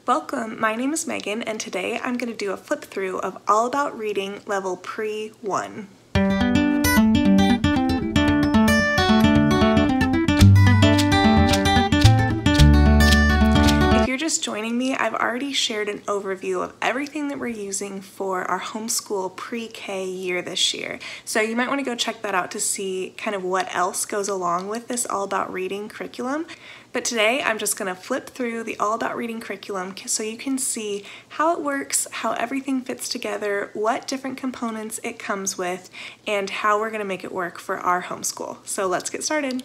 Welcome, my name is Megan, and today I'm going to do a flip through of All About Reading Level Pre-1. If you're just joining me, I've already shared an overview of everything that we're using for our homeschool pre-K year this year. So you might want to go check that out to see kind of what else goes along with this All About Reading curriculum. But today I'm just going to flip through the All About Reading curriculum so you can see how it works, how everything fits together, what different components it comes with, and how we're going to make it work for our homeschool. So let's get started.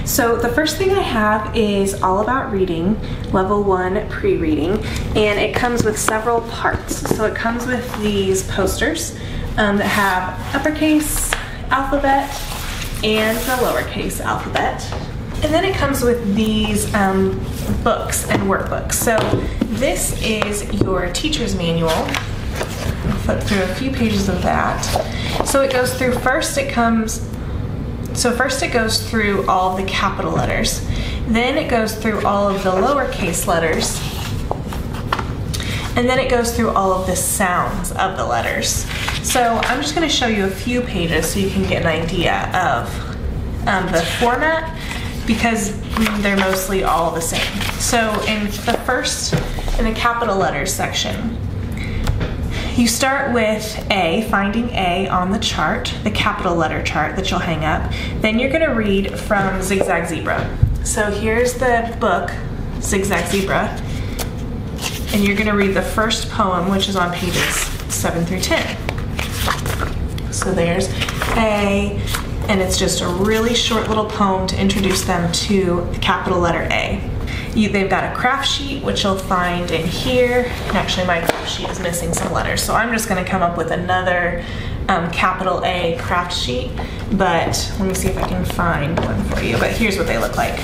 So the first thing I have is All About Reading, Level 1 Pre-Reading, and it comes with several parts. So it comes with these posters that have uppercase alphabet and the lowercase alphabet. And then it comes with these books and workbooks. So this is your teacher's manual. I'll flip through a few pages of that. So it goes through, first it goes through all of the capital letters. Then it goes through all of the lowercase letters. And then it goes through all of the sounds of the letters. So I'm just going to show you a few pages so you can get an idea of the format, because they're mostly all the same. So in the capital letters section, you start with A, finding A on the chart, the capital letter chart that you'll hang up. Then you're gonna read from Zigzag Zebra. So here's the book, Zigzag Zebra, and you're gonna read the first poem, which is on pages 7 through 10. So there's A, and it's just a really short little poem to introduce them to the capital letter A. They've got a craft sheet, which you'll find in here. And actually my craft sheet is missing some letters, so I'm just gonna come up with another capital A craft sheet, but let me see if I can find one for you. But here's what they look like.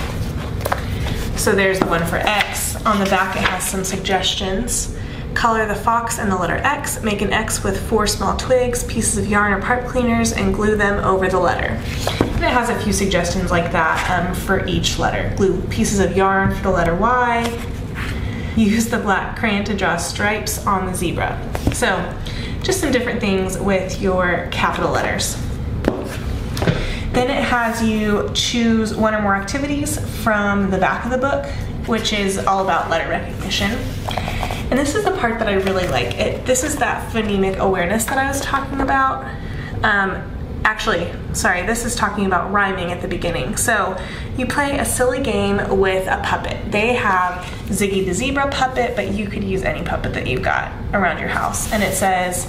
So there's the one for X. On the back it has some suggestions. Color the fox and the letter X, make an X with 4 small twigs, pieces of yarn or pipe cleaners, and glue them over the letter. And it has a few suggestions like that for each letter. Glue pieces of yarn for the letter Y. Use the black crayon to draw stripes on the zebra. So just some different things with your capital letters. Then it has you choose one or more activities from the back of the book, which is all about letter recognition. And this is the part that I really like. This is that phonemic awareness that I was talking about. This is talking about rhyming at the beginning. So you play a silly game with a puppet. They have Ziggy the Zebra puppet, but you could use any puppet that you've got around your house. And it says,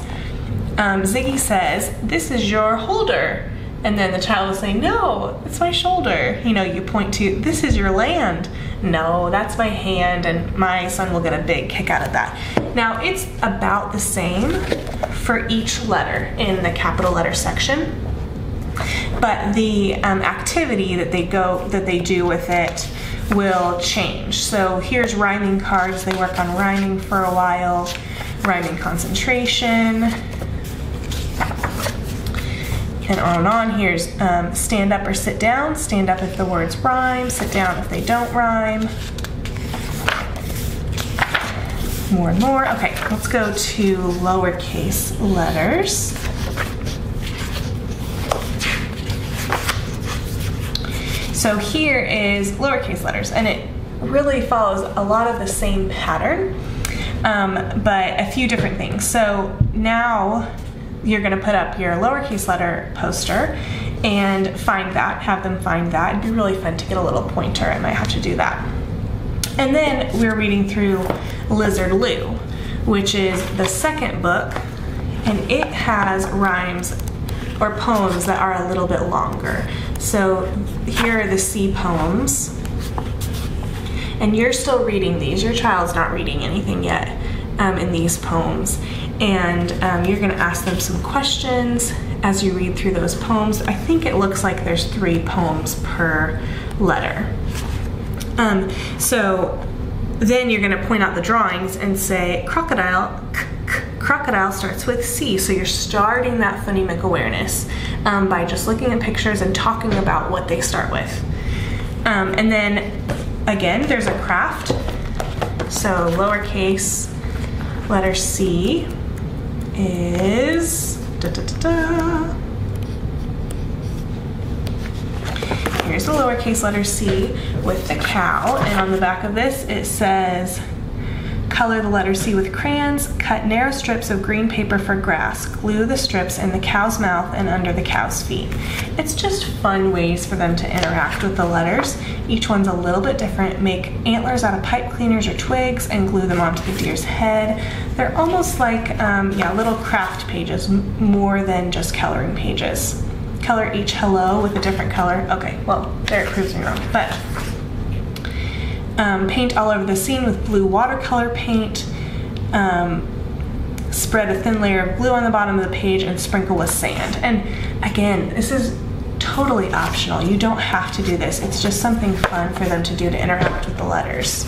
Ziggy says, "This is your holder." And then the child will say, "No, it's my shoulder." You know, you point to, "This is your land." "No, that's my hand," and my son will get a big kick out of that. Now, it's about the same for each letter in the capital letter section, but the activity that they do with it will change. So here's rhyming cards. They work on rhyming for a while, rhyming concentration, and on. Here's stand up or sit down. Stand up if the words rhyme, sit down if they don't rhyme. More and more. Okay, let's go to lowercase letters. So here is lowercase letters, and it really follows a lot of the same pattern, but a few different things. So now you're going to put up your lowercase letter poster and have them find that. It'd be really fun to get a little pointer. I might have to do that. And then we're reading through Lizard Lou, which is the second book, and it has rhymes or poems that are a little bit longer. So here are the C poems, and you're still reading these. Your child's not reading anything yet in these poems. And you're going to ask them some questions as you read through those poems. I think it looks like there's 3 poems per letter. So then you're going to point out the drawings and say crocodile. Crocodile starts with C, so you're starting that phonemic awareness by just looking at pictures and talking about what they start with. And then again, there's a craft. So lowercase letter C is Here's the lowercase letter C with the cow, and on the back of this it says, color the letter C with crayons, cut narrow strips of green paper for grass, glue the strips in the cow's mouth and under the cow's feet. It's just fun ways for them to interact with the letters. Each one's a little bit different. Make antlers out of pipe cleaners or twigs and glue them onto the deer's head. They're almost like little craft pages more than just coloring pages. Color each hello with a different color. Okay, well, there it proves me wrong, but paint all over the scene with blue watercolor paint. Spread a thin layer of glue on the bottom of the page and sprinkle with sand. And again, this is totally optional. You don't have to do this. It's just something fun for them to do to interact with the letters.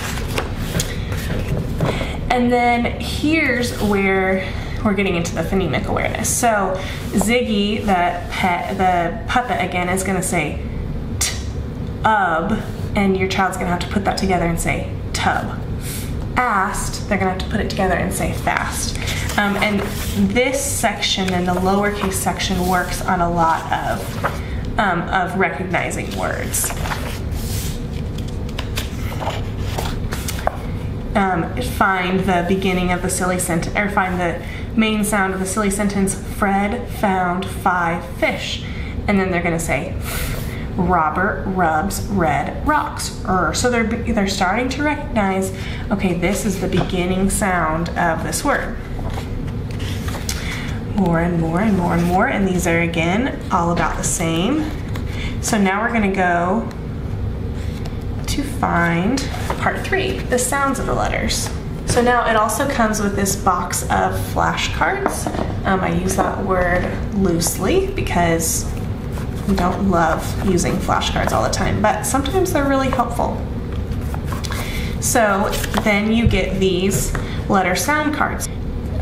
And then here's where we're getting into the phonemic awareness. So Ziggy, the puppet again, is gonna say t, ub, and your child's gonna have to put that together and say tub. Asked, they're gonna have to put it together and say fast. And this section and the lowercase section works on a lot of recognizing words. Find the beginning of the silly sentence, or find the main sound of the silly sentence. Fred found 5 fish, and then they're gonna say Robert rubs red rocks. So they're starting to recognize, okay, this is the beginning sound of this word. More and more and more and more, and these are again all about the same. So now we're gonna go to find part 3, the sounds of the letters. So now it also comes with this box of flashcards. I use that word loosely because I don't love using flashcards all the time, but sometimes they're really helpful. So then you get these letter sound cards.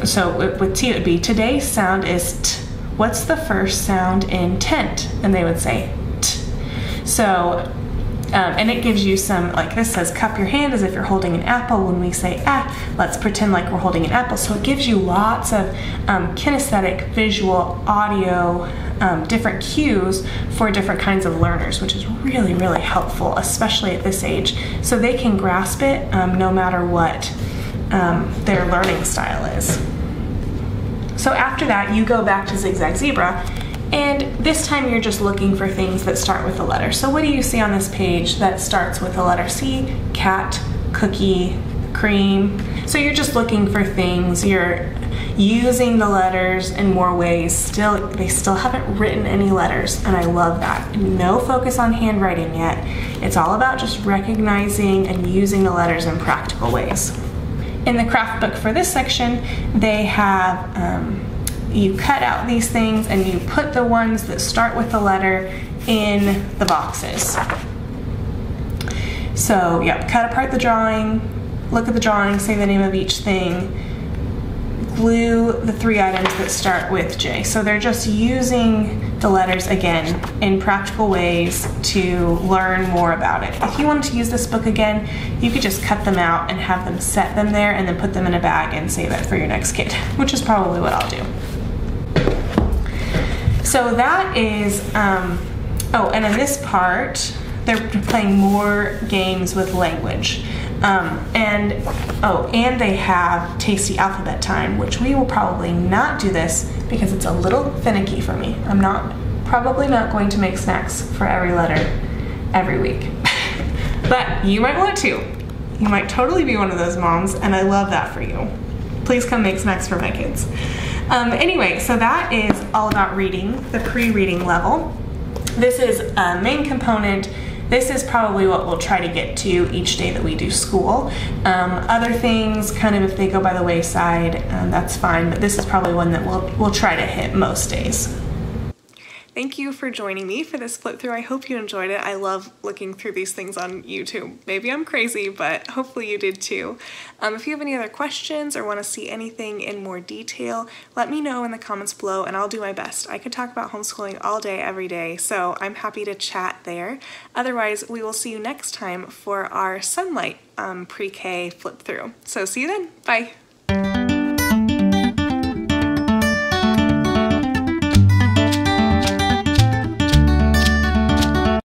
So with T it would be, today's sound is T. What's the first sound in tent? And they would say T. So, and it gives you some, like this says, cup your hand as if you're holding an apple. When we say let's pretend like we're holding an apple. So it gives you lots of kinesthetic, visual, audio, different cues for different kinds of learners, which is really, really helpful, especially at this age. So they can grasp it no matter what their learning style is. So after that, you go back to Zigzag Zebra, and this time you're just looking for things that start with a letter. So what do you see on this page that starts with the letter C? Cat, cookie, cream. So you're just looking for things. You're using the letters in more ways. They still haven't written any letters, and I love that. No focus on handwriting yet. It's all about just recognizing and using the letters in practical ways. In the craft book for this section, they have you cut out these things and you put the ones that start with the letter in the boxes. So yeah, cut apart the drawing, look at the drawing, say the name of each thing, glue the 3 items that start with J. So they're just using the letters again in practical ways to learn more about it. If you wanted to use this book again, you could just cut them out and have them set them there and then put them in a bag and save it for your next kid, which is probably what I'll do. So that is, oh, and in this part, they're playing more games with language. And they have Tasty Alphabet Time, which we will probably not do this because it's a little finicky for me. I'm probably not going to make snacks for every letter every week. But you might want to. You might totally be one of those moms, and I love that for you. Please come make snacks for my kids. Anyway, so that is all about reading, the pre-reading level. This is a main component. This is probably what we'll try to get to each day that we do school. Other things, kind of if they go by the wayside, that's fine, but this is probably one that we'll try to hit most days. Thank you for joining me for this flip through. I hope you enjoyed it. I love looking through these things on YouTube. Maybe I'm crazy, but hopefully you did too. If you have any other questions or want to see anything in more detail, let me know in the comments below and I'll do my best. I could talk about homeschooling all day, every day, so I'm happy to chat there. Otherwise, we will see you next time for our Sunlight pre-K flip through. So see you then. Bye.